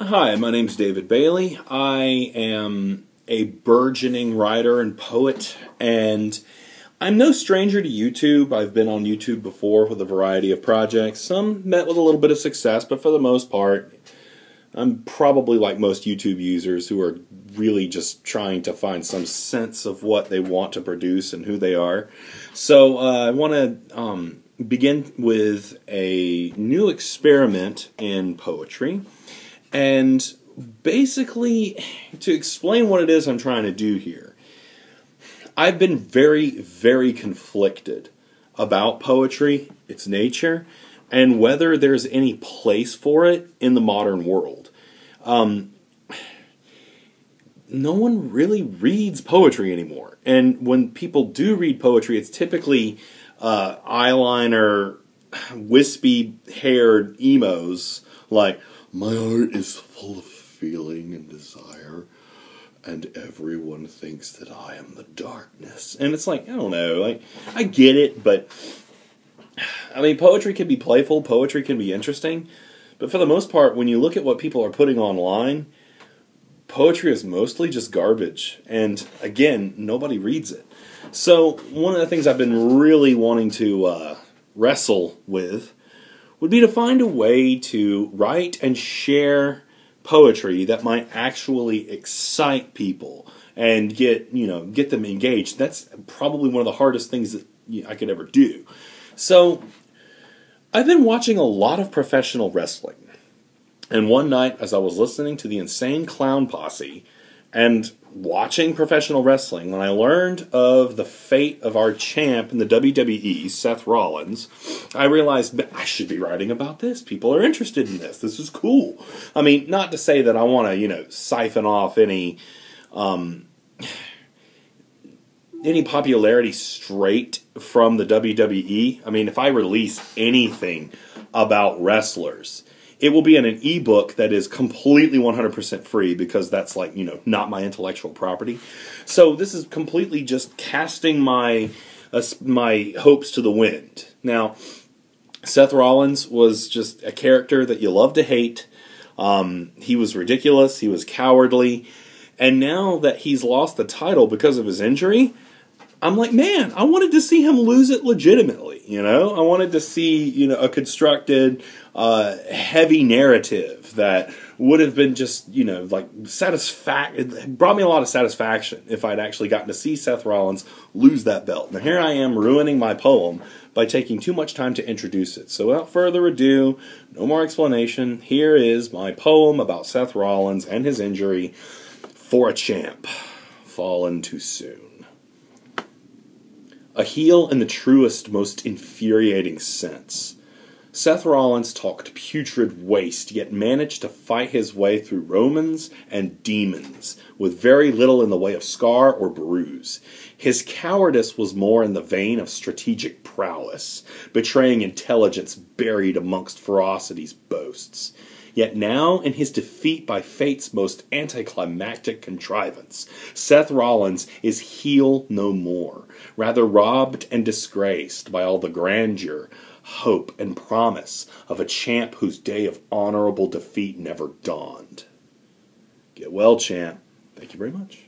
Hi, my name's David Bailey. I am a burgeoning writer and poet, and I'm no stranger to YouTube. I've been on YouTube before with a variety of projects. Some met with a little bit of success, but for the most part, I'm probably like most YouTube users who are really just trying to find some sense of what they want to produce and who they are. So I want to begin with a new experiment in poetry. And basically, to explain what it is I'm trying to do here, I've been very, very conflicted about poetry, its nature, and whether there's any place for it in the modern world. No one really reads poetry anymore. And when people do read poetry, it's typically eyeliner, wispy-haired emos like, "My heart is full of feeling and desire, and everyone thinks that I am the darkness." And it's like, I don't know, like, I get it, but I mean, poetry can be playful, poetry can be interesting, but for the most part, when you look at what people are putting online, poetry is mostly just garbage, and again, nobody reads it. So one of the things I've been really wanting to wrestle with would be to find a way to write and share poetry that might actually excite people and get them engaged. That's probably one of the hardest things that I could ever do. So I've been watching a lot of professional wrestling. And one night, as I was listening to the Insane Clown Posse and watching professional wrestling, when I learned of the fate of our champ in the WWE, Seth Rollins, I realized I should be writing about this. People are interested in this. This is cool. I mean, not to say that I want to, siphon off any popularity straight from the WWE. I mean, if I release anything about wrestlers, it will be in an ebook that is completely 100% free because that's like, not my intellectual property. So this is completely just casting my hopes to the wind. Now, Seth Rollins was just a character that you love to hate. He was ridiculous. He was cowardly. And now that he's lost the title because of his injury, I'm like, man, I wanted to see him lose it legitimately, I wanted to see, a constructed, heavy narrative that would have been just, it brought me a lot of satisfaction if I'd actually gotten to see Seth Rollins lose that belt. Now here I am ruining my poem by taking too much time to introduce it. So without further ado, no more explanation, here is my poem about Seth Rollins and his injury. For a champ, fallen too soon. A heel in the truest, most infuriating sense. Seth Rollins talked putrid waste, yet managed to fight his way through Romans and demons, with very little in the way of scar or bruise. His cowardice was more in the vein of strategic prowess, betraying intelligence buried amongst ferocity's boasts. Yet now, in his defeat by fate's most anticlimactic contrivance, Seth Rollins is heel no more, rather robbed and disgraced by all the grandeur, hope, and promise of a champ whose day of honorable defeat never dawned. Get well, champ. Thank you very much.